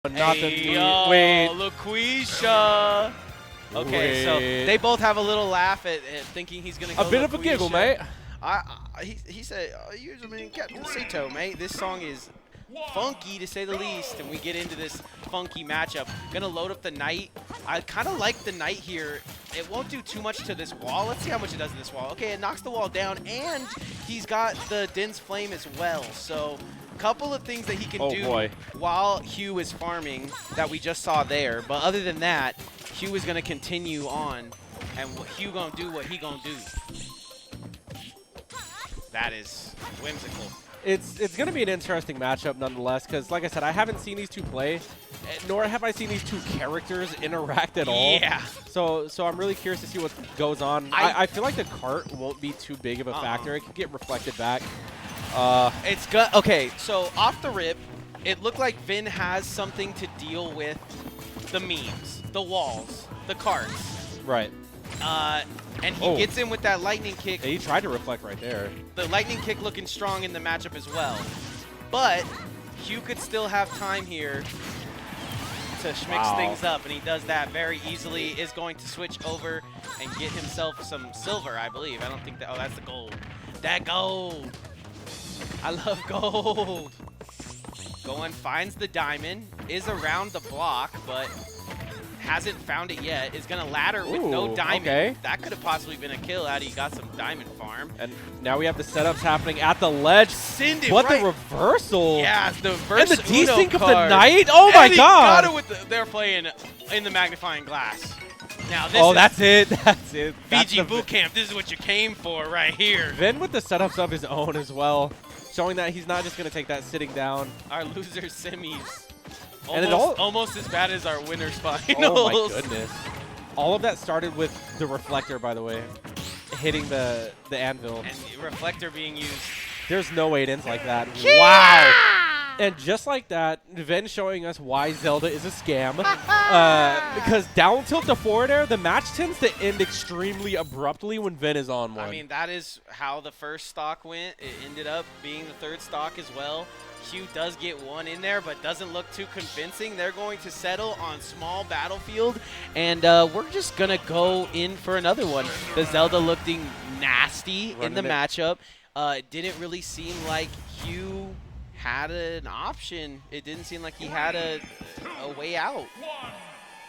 Wait. LaQuisha. Okay, so they both have a little laugh at thinking he's going to go a bit of a giggle, mate. He said, use him in Captain Sato, mate. This song is funky, to say the least, and we get into this funky matchup. Going to load up the Knight. I kind of like the Knight here. It won't do too much to this wall. Let's see how much it does to this wall. Okay, it knocks the wall down, and he's got the Din's Flame as well. So couple of things that he can do while Hugh is farming that we just saw there. But other than that, Hugh is going to continue on, and Hugh going to do what he going to do. That is whimsical. It's going to be an interesting matchup nonetheless, because like I said, I haven't seen these two play, nor have I seen these two characters interact at all. Yeah. So I'm really curious to see what goes on. I feel like the cart won't be too big of a factor. It could get reflected back. It's good. Okay, so off the rip, it looked like Vin has something to deal with the memes, the walls, the carts. Right. And he gets in with that lightning kick. Yeah, he tried to reflect right there. The lightning kick looking strong in the matchup as well. But Hugh could still have time here to schmix things up, and he does that very easily. Is going to switch over and get himself some silver, I believe. I don't think that. Oh, that's the gold. That gold. I love gold. Going, finds the diamond, is around the block, but hasn't found it yet. Is going to ladder with no diamond. Okay. That could have possibly been a kill had he got some diamond farm. And now we have the setups happening at the ledge. What the reversal. Yeah, the reverse and the desync of card. the Knight. Oh my god. Got it with they're playing in the magnifying glass. Now this that's it. That's it. VGBootCamp, this is what you came for right here. Vin with the setups of his own as well, showing that he's not just going to take that sitting down. Our loser semis. And almost as bad as our winners finals. Oh my goodness. All of that started with the reflector, by the way, hitting the anvil. And the reflector being used. There's no way it ends like that. Wow. And just like that, Vin showing us why Zelda is a scam. Because down tilt to forward air, the match tends to end extremely abruptly when Vin is on one. I mean, that is how the first stock went. It ended up being the third stock as well. Hugh does get one in there, but doesn't look too convincing. They're going to settle on small battlefield, and we're just going to go in for another one. The Zelda looking nasty in the matchup. It didn't really seem like Hugh had an option. It didn't seem like he had a way out.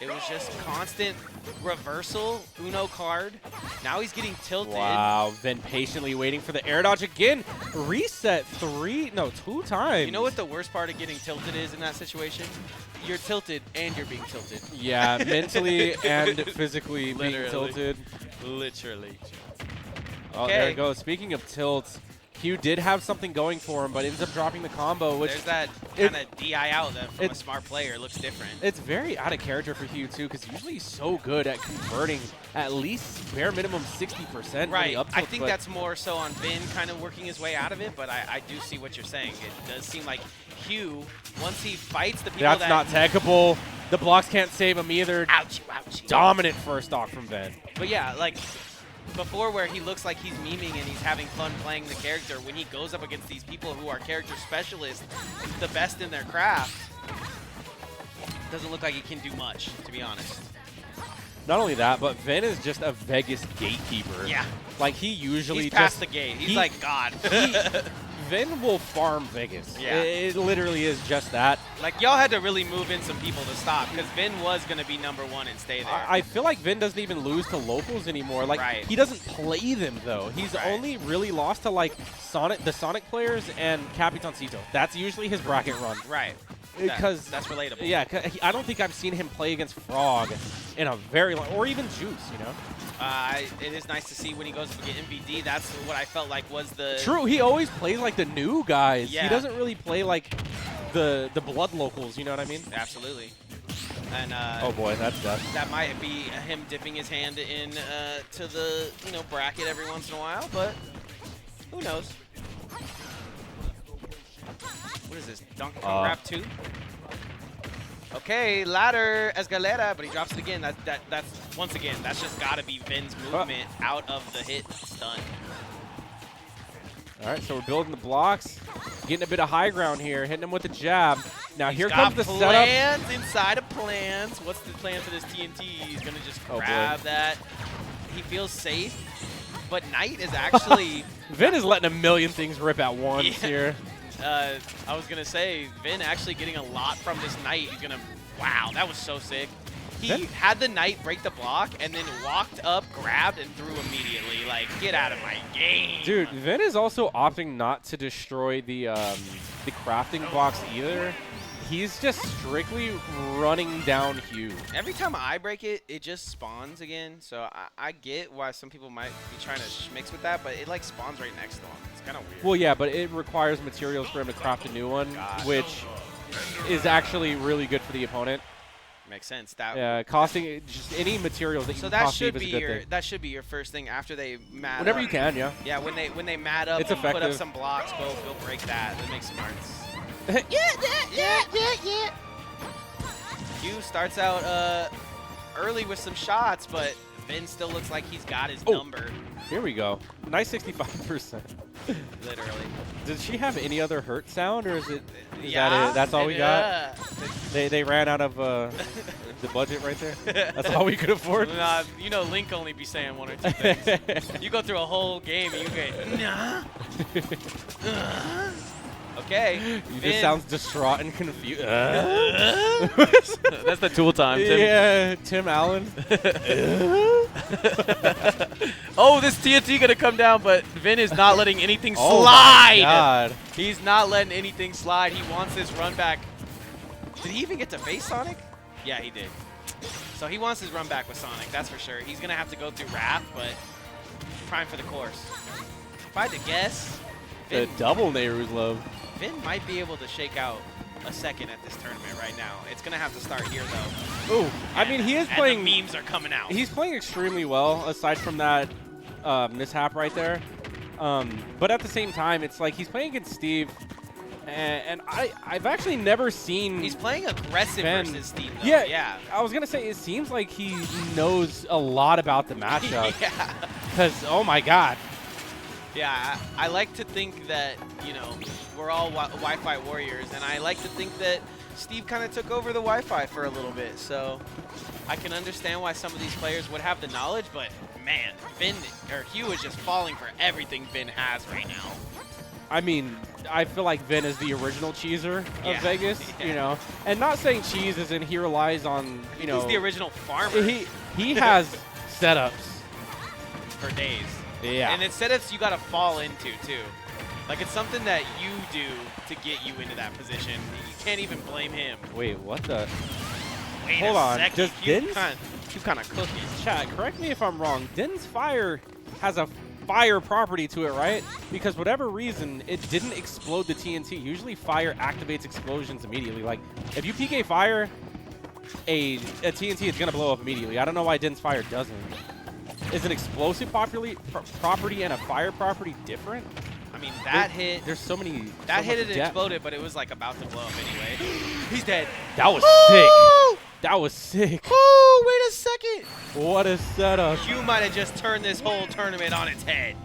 It was just constant reversal, Uno card. Now he's getting tilted. Wow, Vin patiently waiting for the air dodge again. Reset two times. You know what the worst part of getting tilted is in that situation? You're tilted and you're being tilted. Yeah, mentally and physically being tilted. Literally. Oh, there it goes. Speaking of tilts, Hugh did have something going for him, but ends up dropping the combo. Which there's that kind of DI out that from a smart player looks different. It's very out of character for Hugh, too, because usually he's so good at converting at least bare minimum 60%. Right. I think that's more so on Vin kind of working his way out of it, but I do see what you're saying. It does seem like Hugh, once he fights the people that's not techable. The blocks can't save him either. Ouchie, ouchie. Dominant first stock from Vin. But yeah, like before where he looks like he's memeing and he's having fun playing the character, when he goes up against these people who are character specialists, the best in their craft, doesn't look like he can do much, to be honest. Not only that, but Vin is just a Vegas gatekeeper. Yeah. Like, he usually he's past the gate. He's like God. Vin will farm Vegas. Yeah. It literally is just that. Like, y'all had to really move in some people to stop, because Vin was going to be #1 and stay there. I feel like Vin doesn't even lose to locals anymore. Like, he doesn't play them, though. He's only really lost to, like, the Sonic players and Capitancito. That's usually his bracket run. Right. Because that's relatable. Yeah, I don't think I've seen him play against Frog in a very long, or even Juice, you know? It is nice to see when he goes to get MVD. That's what I felt like was the... True, he always plays like the new guys. Yeah. He doesn't really play like the blood locals, you know what I mean? Absolutely. And oh boy, that's death. That might be him dipping his hand in to the bracket every once in a while, but who knows? What is this? Donkey Kong Rap 2? Okay, ladder escalera, but he drops it again. That's once again, that's just gotta be Vin's movement out of the hit stun. All right, so we're building the blocks, getting a bit of high ground here, hitting him with the jab. Now He's here got comes the setup. plans inside of plans. What's the plan for this TNT? He's going to just grab that. He feels safe, but Knight is actually... Vin is letting a million things rip at once here. I was going to say, Vin actually getting a lot from this Knight. He's going to... Wow, that was so sick. He had the Knight break the block and then walked up, grabbed, and threw immediately. Like, get out of my game. Dude, Vin is also opting not to destroy the crafting box either. He's just strictly running down Hugh. Every time I break it, it just spawns again. So I get why some people might be trying to mix with that, but it like spawns right next to him. It's kind of weird. Well, yeah, but it requires materials for him to craft a new one, which is actually really good for the opponent. Makes sense. Costing just any materials that you can cost Steve is a good thing. That should be your first thing after they mat Whenever up. You can, yeah. Yeah, when they mat up, it's and effective. Put up some blocks, go break that. That makes smarts. Yeah. Hugh starts out early with some shots, but Vin still looks like he's got his number. Here we go. Nice 65%. Literally. Does she have any other hurt sound, or is that it? That's all we got? They ran out of the budget right there? That's all we could afford? Nah, you know Link only be saying one or two things. You go through a whole game and you get, nah. Okay. You just sounds distraught and confused. That's the tool time, Tim. Yeah, Tim Allen. Oh, this TNT gonna come down, but Vin is not letting anything slide. Oh my God. He's not letting anything slide. He wants this run back. Did he even get to face Sonic? Yeah, he did. So he wants his run back with Sonic, that's for sure. He's gonna have to go through Wrath, but prime for the course. If I had to guess, The double Nehru's love. Vin might be able to shake out a second at this tournament right now. It's going to have to start here, though. Ooh, I mean, he is playing... And the memes are coming out. He's playing extremely well, aside from that mishap right there. But at the same time, it's like he's playing against Steve, and I've actually never seen... He's playing aggressive versus Steve, though. Yeah. I was going to say, it seems like he knows a lot about the matchup. Yeah. Because, oh my God. Yeah, I like to think that, you know, we're all Wi-Fi warriors, and I like to think that Steve kind of took over the Wi-Fi for a little bit, so I can understand why some of these players would have the knowledge, but man, Hugh is just falling for everything Vin has right now. I mean, I feel like Vin is the original cheeser of Vegas, you know, and not saying cheese as in he relies on, you know. He's the original farmer. He has setups for days. Yeah. And it's setups you got to fall into, too. Like, it's something that you do to get you into that position. You can't even blame him. Wait, what the? Hold on. Does Din's? You kind of cooking. Chat, correct me if I'm wrong. Din's fire has a fire property to it, right? Because whatever reason, it didn't explode the TNT. Usually fire activates explosions immediately. Like, if you PK fire, a TNT is going to blow up immediately. I don't know why Din's fire doesn't. Is an explosive property and a fire property different? I mean, that hit. There's so many. That hit it exploded, but it was like about to blow up anyway. He's dead. That was sick. That was sick. Oh, wait a second. What a setup. You might have just turned this whole tournament on its head.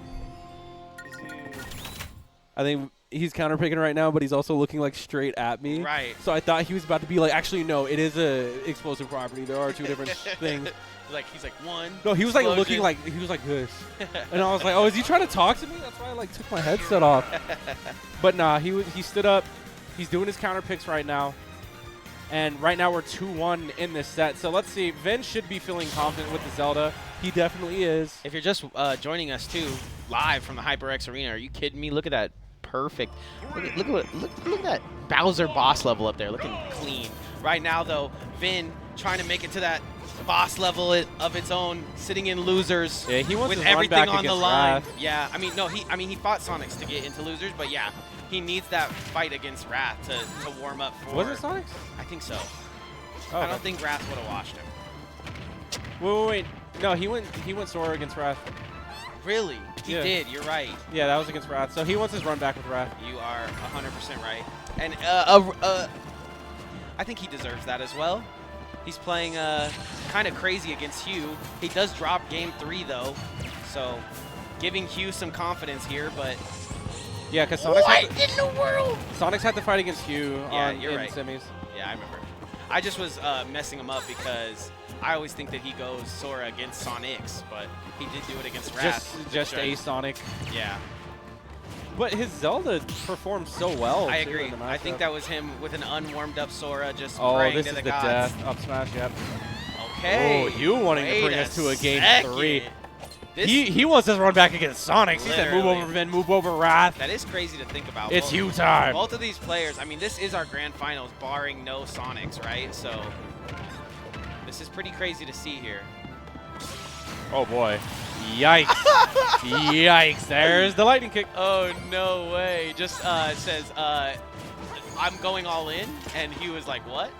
I think he's counterpicking right now, but he's also looking like straight at me. Right. So I thought he was about to be like, actually, no, it is a explosive property. There are two different things. He's like one. No, he was like looking like he was like this, and I was like, oh, is he trying to talk to me? That's why I like took my headset off. But nah, he stood up. He's doing his counter picks right now, and right now we're 2-1 in this set. So let's see. Vin should be feeling confident with the Zelda. He definitely is. If you're just joining us too, live from the HyperX Arena, are you kidding me? Look at that perfect. Look at that Bowser boss level up there, looking clean. Right now though, Vin trying to make it to that boss level of its own, sitting in losers. Yeah, he wants with to everything run back on the line. Wrath. Yeah, I mean he fought Sonics to get into losers, but yeah, he needs that fight against Wrath to warm up for. Was it Sonics? I think so. Oh, I don't think Wrath would have washed him. Wait. No, he went Sora against Wrath. Really? He did. You're right. Yeah, that was against Wrath. So he wants his run back with Wrath. You are 100% right. And I think he deserves that as well. He's playing kind of crazy against Hugh. He does drop game 3 though, so giving Hugh some confidence here, but Yeah, because Sonic's What in the world? Sonic's had to fight against Hugh in right. semis. Yeah, I remember. I just was messing him up because I always think that he goes Sora against Sonics, but he did do it against Wrath. Just a Sonic. Yeah. But his Zelda performed so well. I too, agree. in the I think matchup. that was him with an unwarmed up Sora just Oh, praying this to is the the gods. death up smash. Yep. Okay. Oh, Hugh wanting to Wait bring a us to a game second. 3. This, He wants us to run back against Sonics. He said, "Move Literally. over, Vin. Move over, Wrath." that is crazy to think about. It's Hugh time. Both of these players, I mean, this is our grand finals, barring no Sonics, right? So this is pretty crazy to see here. Oh boy. Yikes. Yikes. There's the lightning kick. Oh, no way. Just says, I'm going all in, and he was like, what?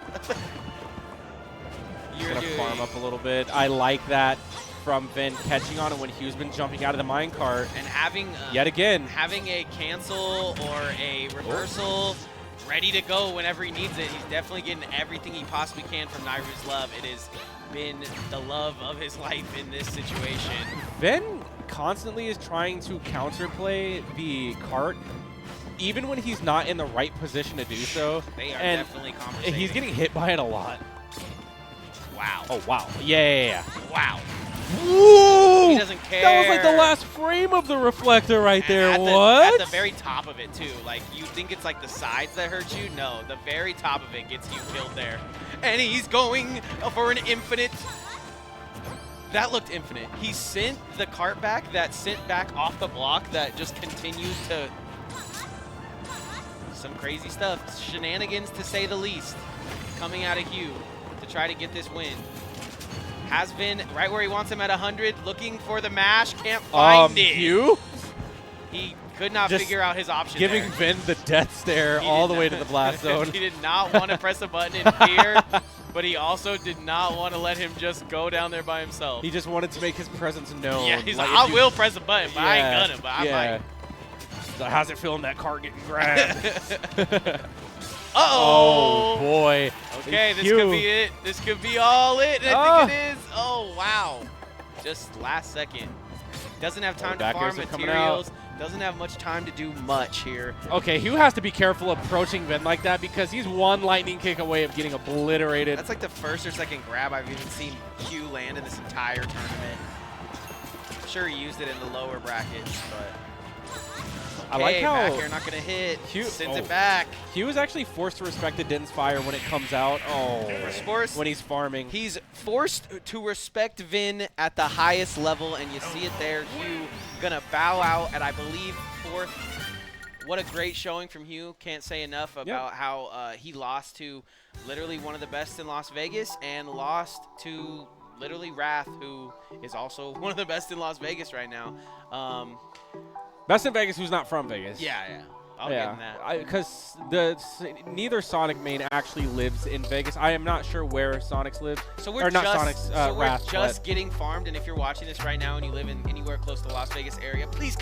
You're going to farm up a little bit. I like that from Vin catching on it when Hugh's been jumping out of the minecart. And having yet again. Having a cancel or a reversal ready to go whenever he needs it. He's definitely getting everything he possibly can from Nairu's love. It has been the love of his life in this situation. Vin constantly is trying to counterplay the cart, even when he's not in the right position to do so. They are and definitely compensating. He's getting hit by it a lot. Wow. Oh, wow. Yeah. Wow. Woo! He doesn't care. That was like the last frame of the reflector right And there. At What? the very top of it, too. Like, you think it's like the sides that hurt you? No, the very top of it gets you killed there. And he's going for an infinite. That looked infinite. He sent the cart back that sent back off the block that just continues to. Some crazy stuff. Shenanigans, to say the least, coming out of Hugh to try to get this win. Has been right where he wants him at 100, looking for the mash, can't find it. Hugh? He could not Just figure out his option Giving there. Vin the death stare He all did the way not- to the blast zone. He did not want to press a button in fear, but he also did not want to let him just go down there by himself. He just wanted to make his presence known. Yeah, he's like, if I you- will press a button, but I ain't gonna, but I might. So how's it feeling that cart getting grabbed? Uh-oh. Oh, boy. Okay, this Hugh. could be it. This could be all it. I think it is. Oh, wow. Just last second. Doesn't have time to back farm airs are coming out. materials. Doesn't have much time to do much here. Okay, Hugh has to be careful approaching Vin like that because he's one lightning kick away of getting obliterated. That's like the first or second grab I've even seen Hugh land in this entire tournament. I'm sure he used it in the lower brackets, but. I like how back air not gonna hit. Hugh Sends it back. Hugh is actually forced to respect the Din's fire when it comes out. Oh, when he's farming. He's forced to respect Vin at the highest level, and you see it there. Hugh gonna bow out at, I believe, 4th. What a great showing from Hugh. Can't say enough about how he lost to literally one of the best in Las Vegas and lost to literally Wrath, who is also one of the best in Las Vegas right now. Best in Vegas who's not from Vegas. Yeah. I'll give him that. Because neither Sonic main actually lives in Vegas. I am not sure where Sonics live. So we're or not just, Sonics, Wrath, getting farmed, and if you're watching this right now and you live in anywhere close to the Las Vegas area, please come